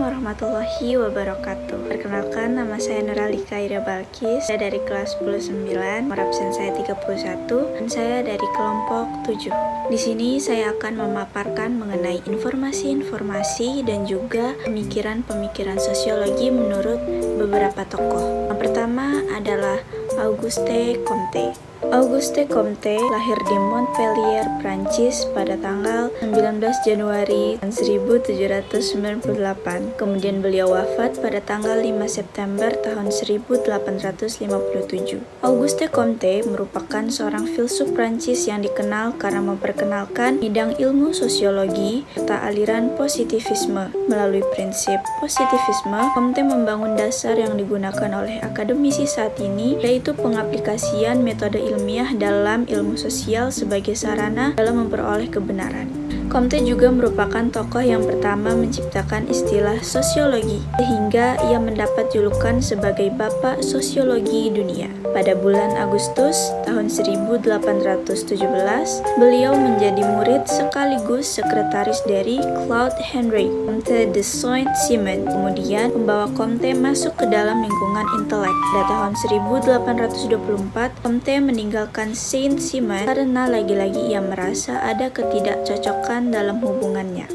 warahmatullahi wabarakatuh. Perkenalkan, nama saya Nuralika Ira Balkis. Saya dari kelas 10-9, absen saya 31, dan saya dari kelompok 7. Di sini saya akan memaparkan mengenai informasi-informasi dan juga pemikiran-pemikiran sosiologi menurut beberapa tokoh. Yang pertama adalah Auguste Comte. Auguste Comte lahir di Montpellier, Prancis pada tanggal 19 Januari 1798. Kemudian beliau wafat pada tanggal 5 September tahun 1857. Auguste Comte merupakan seorang filsuf Prancis yang dikenal karena memperkenalkan bidang ilmu sosiologi serta aliran positivisme. Melalui prinsip positivisme, Comte membangun dasar yang digunakan oleh akademisi saat ini, yaitu pengaplikasian metode ilmiah dalam ilmu sosial sebagai sarana dalam memperoleh kebenaran. Comte juga merupakan tokoh yang pertama menciptakan istilah sosiologi, sehingga ia mendapat julukan sebagai Bapak Sosiologi Dunia. Pada bulan Agustus tahun 1817, beliau menjadi murid sekaligus sekretaris dari Claude Henry Comte de Saint-Simon. Kemudian membawa Comte masuk ke dalam lingkungan intelek. Pada tahun 1824, Comte meninggalkan Saint-Simon karena lagi-lagi ia merasa ada ketidakcocokan dalam hubungannya.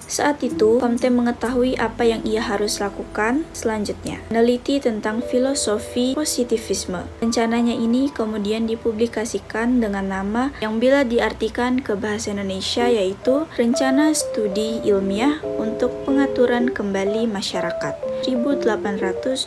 Saat itu, Comte mengetahui apa yang ia harus lakukan selanjutnya, meneliti tentang filosofi positivisme. Rencananya ini kemudian dipublikasikan dengan nama yang bila diartikan ke bahasa Indonesia yaitu Rencana Studi Ilmiah untuk Pengaturan Kembali Masyarakat 1822.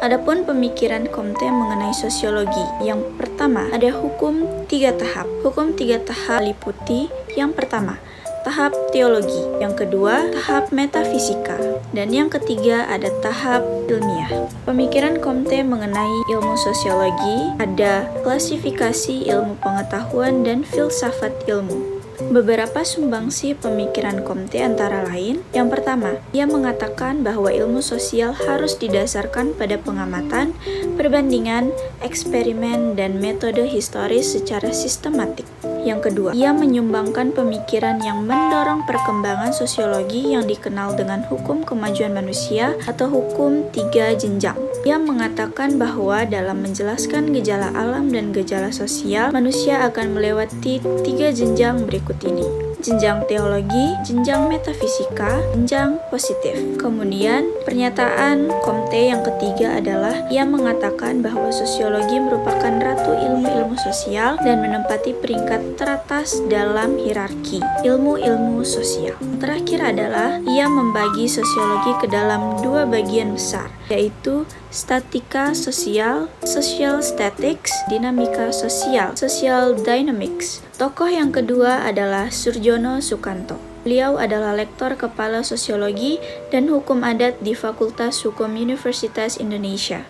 Adapun pemikiran Comte mengenai sosiologi, yang pertama ada hukum 3 tahap. Hukum 3 tahap meliputi yang pertama, tahap teologi, yang kedua tahap metafisika, dan yang ketiga ada tahap ilmiah. Pemikiran Comte mengenai ilmu sosiologi ada klasifikasi ilmu pengetahuan dan filsafat ilmu. Beberapa sumbangsi pemikiran Comte antara lain, yang pertama, ia mengatakan bahwa ilmu sosial harus didasarkan pada pengamatan, perbandingan, eksperimen, dan metode historis secara sistematik. Yang kedua, ia menyumbangkan pemikiran yang mendorong perkembangan sosiologi yang dikenal dengan hukum kemajuan manusia atau hukum 3 jenjang. Ia mengatakan bahwa dalam menjelaskan gejala alam dan gejala sosial, manusia akan melewati 3 jenjang berikut ini: jenjang teologi, jenjang metafisika, jenjang positif. Kemudian, pernyataan Comte yang ketiga adalah ia mengatakan bahwa sosiologi merupakan ratu ilmu-ilmu sosial dan menempati peringkat teratas dalam hierarki ilmu-ilmu sosial. Terakhir adalah ia membagi sosiologi ke dalam 2 bagian besar, yaitu statika sosial, social statics, dinamika sosial, social dynamics. Tokoh yang kedua adalah Surjono Sukanto. Beliau adalah lektor kepala sosiologi dan hukum adat di Fakultas Hukum Universitas Indonesia.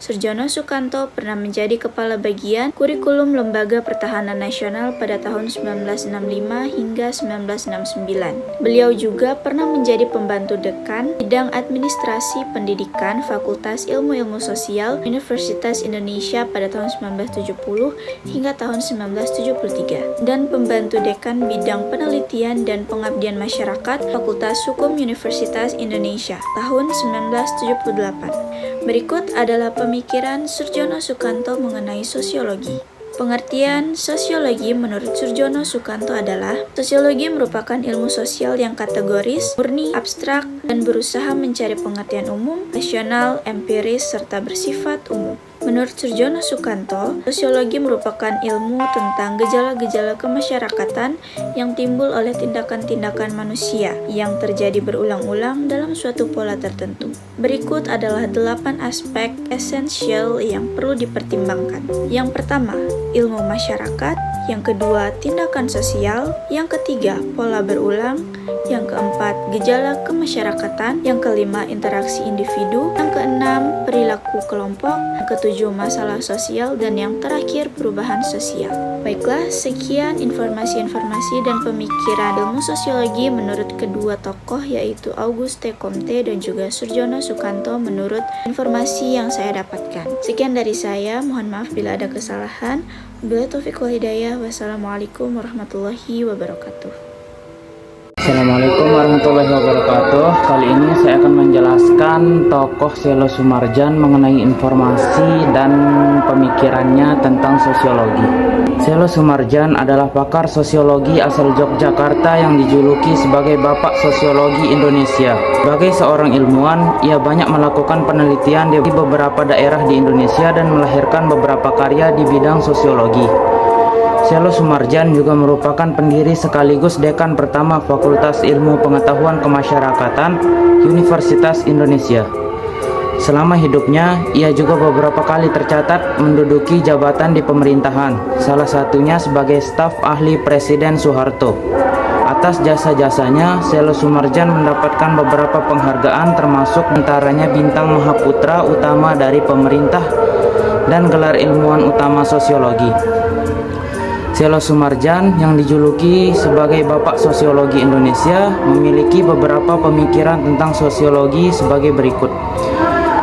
Surjono Sukanto pernah menjadi kepala bagian kurikulum Lembaga Pertahanan Nasional pada tahun 1965 hingga 1969. Beliau juga pernah menjadi pembantu dekan bidang administrasi pendidikan Fakultas Ilmu-Ilmu Sosial Universitas Indonesia pada tahun 1970 hingga tahun 1973 dan pembantu dekan bidang penelitian dan pengabdian masyarakat Fakultas Hukum Universitas Indonesia tahun 1978. Berikut adalah pemikiran Surjono Sukanto mengenai sosiologi. Pengertian sosiologi menurut Surjono Sukanto adalah sosiologi merupakan ilmu sosial yang kategoris, murni, abstrak, dan berusaha mencari pengertian umum, rasional, empiris, serta bersifat umum. Menurut Surjono Sukanto, sosiologi merupakan ilmu tentang gejala-gejala kemasyarakatan yang timbul oleh tindakan-tindakan manusia yang terjadi berulang-ulang dalam suatu pola tertentu. Berikut adalah 8 aspek esensial yang perlu dipertimbangkan. Yang pertama, ilmu masyarakat. Yang kedua, tindakan sosial. Yang ketiga, pola berulang. Yang keempat, gejala kemasyarakatan. Yang kelima, interaksi individu. Yang keenam, perilaku kelompok. Yang ketujuh, masalah sosial. Dan yang terakhir, perubahan sosial. Baiklah, sekian informasi-informasi dan pemikiran ilmu sosiologi menurut kedua tokoh, yaitu Auguste Comte dan juga Surjono Sukanto menurut informasi yang saya dapatkan. Sekian dari saya, mohon maaf bila ada kesalahan. Bila taufiq wal hidayah, wassalamualaikum warahmatullahi wabarakatuh. Assalamualaikum warahmatullahi warahmatullahi wabarakatuh. Kali ini saya akan menjelaskan tokoh Selo Soemarjan mengenai informasi dan pemikirannya tentang sosiologi. Selo Soemarjan adalah pakar sosiologi asal Yogyakarta yang dijuluki sebagai Bapak Sosiologi Indonesia. Sebagai seorang ilmuwan, ia banyak melakukan penelitian di beberapa daerah di Indonesia dan melahirkan beberapa karya di bidang sosiologi. Selo Soemarjan juga merupakan pendiri sekaligus dekan pertama Fakultas Ilmu Pengetahuan Kemasyarakatan Universitas Indonesia. Selama hidupnya, ia juga beberapa kali tercatat menduduki jabatan di pemerintahan, salah satunya sebagai staf ahli Presiden Soeharto. Atas jasa-jasanya, Selo Soemarjan mendapatkan beberapa penghargaan termasuk antaranya Bintang Mahaputra Utama dari pemerintah dan gelar ilmuwan utama sosiologi. Selo Soemarjan yang dijuluki sebagai Bapak Sosiologi Indonesia memiliki beberapa pemikiran tentang sosiologi sebagai berikut.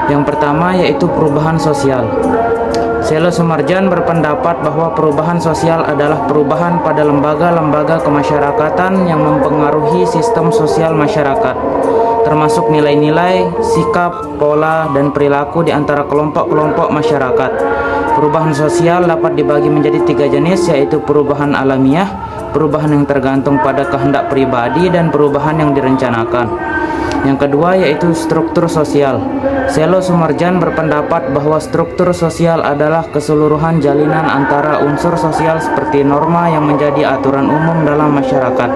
Yang pertama yaitu perubahan sosial. Selo Soemarjan berpendapat bahwa perubahan sosial adalah perubahan pada lembaga-lembaga kemasyarakatan yang mempengaruhi sistem sosial masyarakat, termasuk nilai-nilai, sikap, pola, dan perilaku di antara kelompok-kelompok masyarakat. Perubahan sosial dapat dibagi menjadi 3 jenis, yaitu perubahan alamiah, perubahan yang tergantung pada kehendak pribadi, dan perubahan yang direncanakan. Yang kedua yaitu struktur sosial. Selo Soemarjan berpendapat bahwa struktur sosial adalah keseluruhan jalinan antara unsur sosial seperti norma yang menjadi aturan umum dalam masyarakat.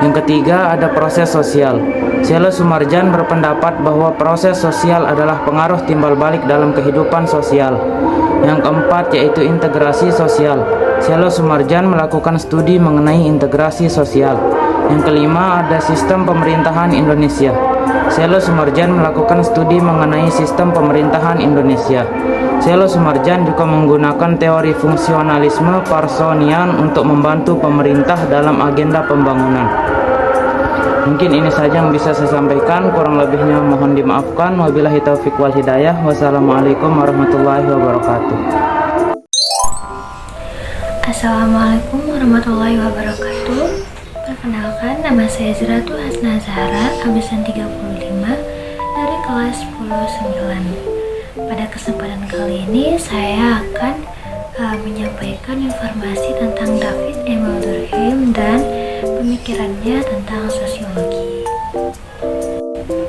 Yang ketiga ada proses sosial. Selo Soemarjan berpendapat bahwa proses sosial adalah pengaruh timbal balik dalam kehidupan sosial. Yang keempat yaitu integrasi sosial. Selo Soemarjan melakukan studi mengenai integrasi sosial. Yang kelima ada sistem pemerintahan Indonesia. Selo Soemarjan melakukan studi mengenai sistem pemerintahan Indonesia. Selo Soemarjan juga menggunakan teori fungsionalisme Parsonian untuk membantu pemerintah dalam agenda pembangunan. Mungkin ini saja yang bisa saya sampaikan, kurang lebihnya mohon dimaafkan. Wabillahi taufiq wal hidayah. Wassalamualaikum warahmatullahi wabarakatuh. Assalamualaikum warahmatullahi wabarakatuh. Perkenalkan, nama saya Zratu Hasna Zahra, absen 35 dari kelas 10-9. Pada kesempatan kali ini saya akan menyampaikan informasi tentang David Emile Durkheim dan pemikirannya tentang sosiologi.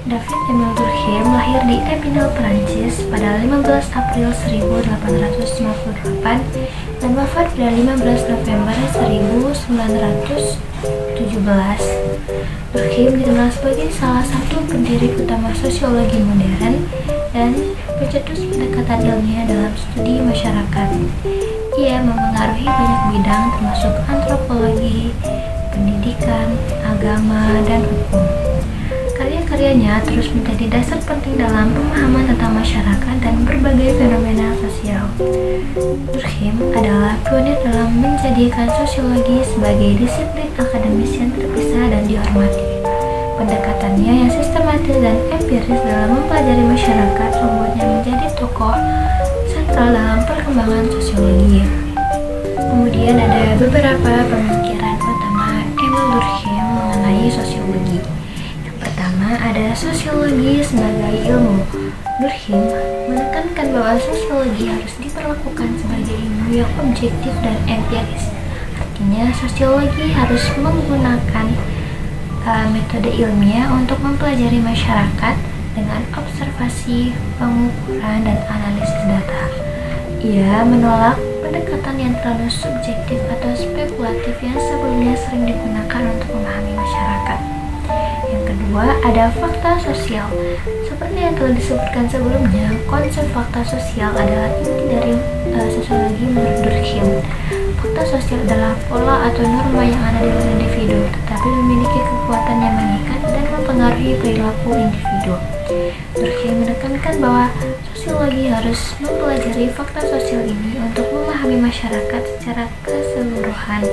David Emile Durkheim lahir di Epinal, Prancis pada 15 April 1858 dan wafat pada 15 November 1917. Durkheim dikenal sebagai salah satu pendiri utama sosiologi modern dan pencetus pendekatan ilmiah dalam studi masyarakat. Ia memengaruhi banyak bidang termasuk antropologi, pendidikan, agama, dan hukum. Karya-karyanya terus menjadi dasar penting dalam pemahaman tentang masyarakat dan berbagai fenomena sosial. Durkheim adalah pionir dalam menjadikan sosiologi sebagai disiplin akademis yang terpisah dan dihormati. Pendekatannya yang sistematis dan empiris dalam mempelajari masyarakat membuatnya menjadi tokoh sentral dalam perkembangan sosiologi. Kemudian ada beberapa pemikiran utama Emile Durkheim mengenai sosiologi. Pertama, ada sosiologi sebagai ilmu. Durkheim menekankan bahwa sosiologi harus diperlakukan sebagai ilmu yang objektif dan empiris. Artinya, sosiologi harus menggunakan metode ilmiah untuk mempelajari masyarakat dengan observasi, pengukuran, dan analisis data. Ia menolak pendekatan yang terlalu subjektif atau spekulatif yang sebelumnya sering digunakan untuk memahami masyarakat. Yang kedua, ada fakta sosial. Seperti yang telah disebutkan sebelumnya, konsep fakta sosial adalah inti dari sosiologi menurut Durkheim. Fakta sosial adalah pola atau norma yang ada di luar individu, tetapi memiliki kekuatan yang mengikat dan mempengaruhi perilaku individu. Durkheim menekankan bahwa sosiologi harus mempelajari fakta sosial ini untuk memahami masyarakat secara keseluruhan.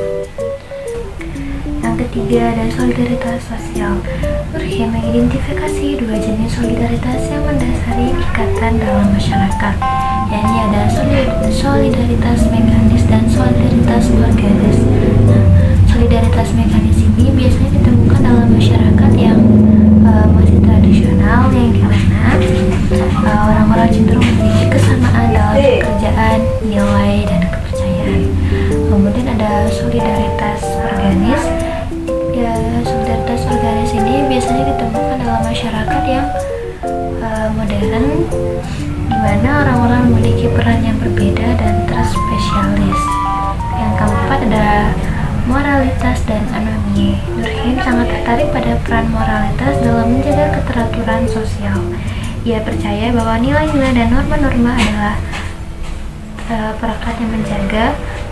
Yang ketiga ada solidaritas sosial. Durkheim mengidentifikasi 2 jenis solidaritas yang mendasari ikatan dalam masyarakat, yakni ada solidaritas mekanis dan solidaritas organis. Solidaritas mekanis ini biasanya ditemukan dalam modern, di mana orang-orang memiliki peran yang berbeda dan terspesialis. Yang keempat ada moralitas dan anomie. Durkheim sangat tertarik pada peran moralitas dalam menjaga keteraturan sosial. Ia percaya bahwa nilai-nilai dan norma-norma adalah perekat yang menjaga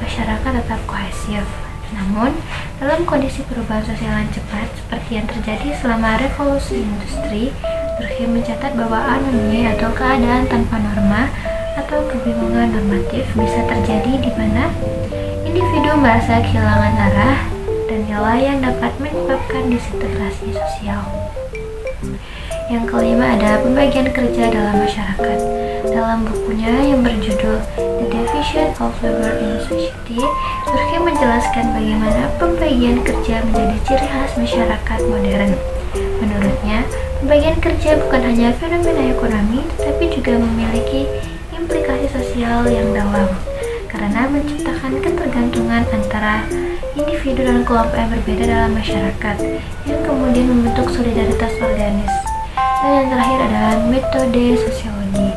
masyarakat tetap kohesif. Namun, dalam kondisi perubahan sosial yang cepat seperti yang terjadi selama revolusi industri, Durkheim mencatat bahwa anomie atau keadaan tanpa norma atau kebingungan normatif bisa terjadi di mana individu merasa kehilangan arah dan nilai yang dapat menyebabkan disintegrasi sosial. Yang kelima ada pembagian kerja dalam masyarakat. Dalam bukunya yang berjudul The Division of Labor in Society, Durkheim menjelaskan bagaimana pembagian kerja menjadi ciri khas masyarakat modern. Menurutnya, pembagian kerja bukan hanya fenomena ekonomi, tetapi juga memiliki implikasi sosial yang dalam, karena menciptakan ketergantungan antara individu dan kelompok yang berbeda dalam masyarakat, yang kemudian membentuk solidaritas organis. Dan yang terakhir adalah metode sosiologi.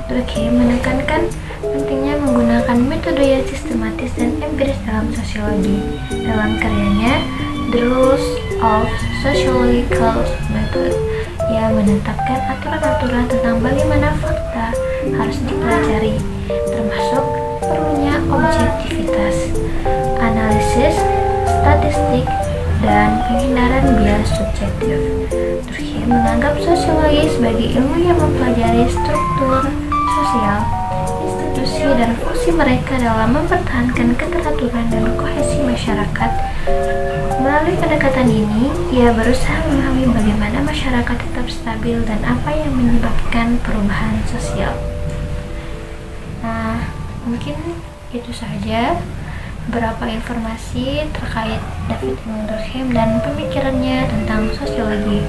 Durkheim menekankan pentingnya menggunakan metode yang sistematis dan empiris dalam sosiologi. Dalam karyanya The Rules of Sociological Method, ia menetapkan aturan-aturan tentang bagaimana fakta harus dipelajari, termasuk perlunya objektivitas, analisis, statistik, dan penghindaran bias subjektif. Durkheim menganggap sosiologi sebagai ilmu yang mempelajari struktur sosial, institusi, dan fungsi mereka dalam mempertahankan keteraturan dan kohesi masyarakat. Melalui pendekatan ini, ia berusaha memahami bagaimana masyarakat tetap stabil dan apa yang menyebabkan perubahan sosial. Nah, mungkin itu saja beberapa informasi terkait David Emil Durkheim dan pemikirannya tentang sosiologi.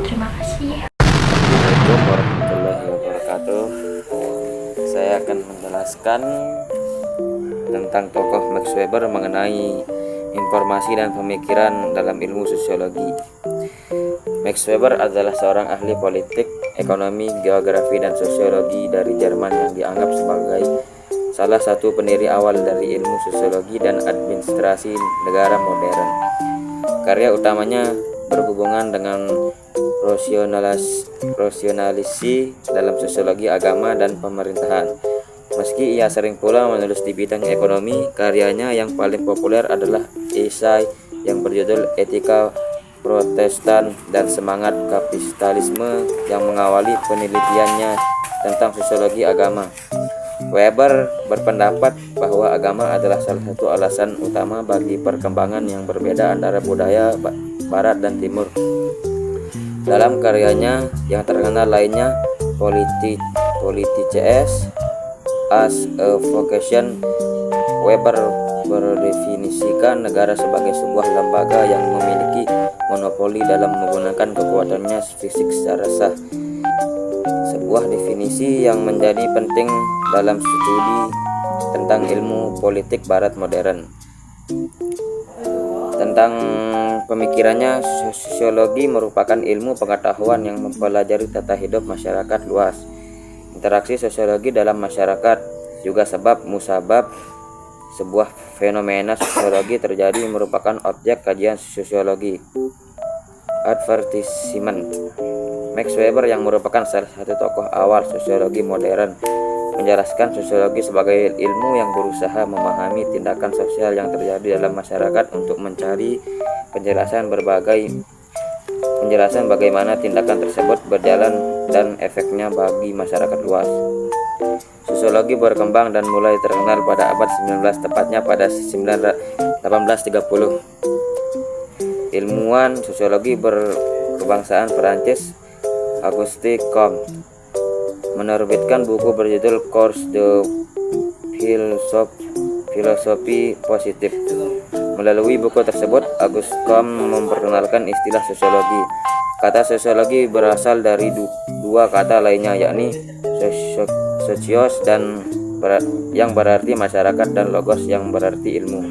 Terima kasih. Assalamualaikum warahmatullahi wabarakatuh. Saya akan menjelaskan tentang tokoh Max Weber mengenai informasi dan pemikiran dalam ilmu sosiologi. Max Weber adalah seorang ahli politik, ekonomi, geografi, dan sosiologi dari Jerman yang dianggap sebagai salah satu pendiri awal dari ilmu sosiologi dan administrasi negara modern. Karya utamanya berhubungan dengan rasionalisasi dalam sosiologi agama dan pemerintahan. Meski ia sering pula menulis di bidang ekonomi, karyanya yang paling populer adalah esai yang berjudul Etika Protestan dan Semangat Kapitalisme yang mengawali penelitiannya tentang sosiologi agama. Weber berpendapat bahwa agama adalah salah satu alasan utama bagi perkembangan yang berbeda antara budaya Barat dan Timur. Dalam karyanya yang terkenal lainnya, Politics as a Vocation, Weber berdefinisikan negara sebagai sebuah lembaga yang memiliki monopoli dalam menggunakan kekuatannya fisik secara sah. Sebuah definisi yang menjadi penting dalam studi tentang ilmu politik Barat modern. Tentang pemikirannya, sosiologi merupakan ilmu pengetahuan yang mempelajari tata hidup masyarakat luas. Interaksi sosiologi dalam masyarakat juga sebab musabab sebuah fenomena sosiologi terjadi merupakan objek kajian sosiologi. Advertisement. Max Weber yang merupakan salah satu tokoh awal sosiologi modern menjelaskan sosiologi sebagai ilmu yang berusaha memahami tindakan sosial yang terjadi dalam masyarakat untuk mencari penjelasan bagaimana tindakan tersebut berjalan dan efeknya bagi masyarakat luas. Sosiologi berkembang dan mulai terkenal pada abad 19, tepatnya pada 1830. Ilmuwan sosiologi berkebangsaan Perancis Auguste Comte menerbitkan buku berjudul Cours de Philosophie Positif. Melalui buku tersebut, Auguste Comte memperkenalkan istilah sosiologi. Kata sosiologi berasal dari dua kata lainnya, yakni socios yang berarti masyarakat dan logos yang berarti ilmu.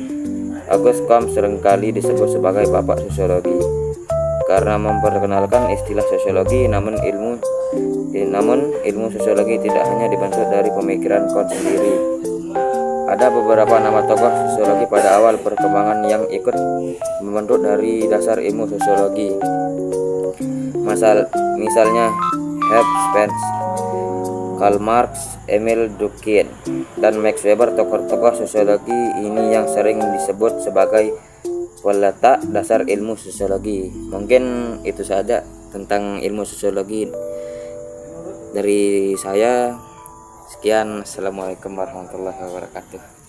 Auguste Comte seringkali disebut sebagai bapak sosiologi karena memperkenalkan istilah sosiologi, namun ilmu Namun, ilmu sosiologi tidak hanya dibentuk dari pemikiran Kant sendiri. Ada beberapa nama tokoh sosiologi pada awal perkembangan yang ikut membentuk dari dasar ilmu sosiologi. Misalnya Herb Spence, Karl Marx, Emil Durkheim, dan Max Weber. Tokoh-tokoh sosiologi ini yang sering disebut sebagai peletak dasar ilmu sosiologi. Mungkin itu saja tentang ilmu sosiologi dari saya. Sekian, assalamualaikum warahmatullahi wabarakatuh.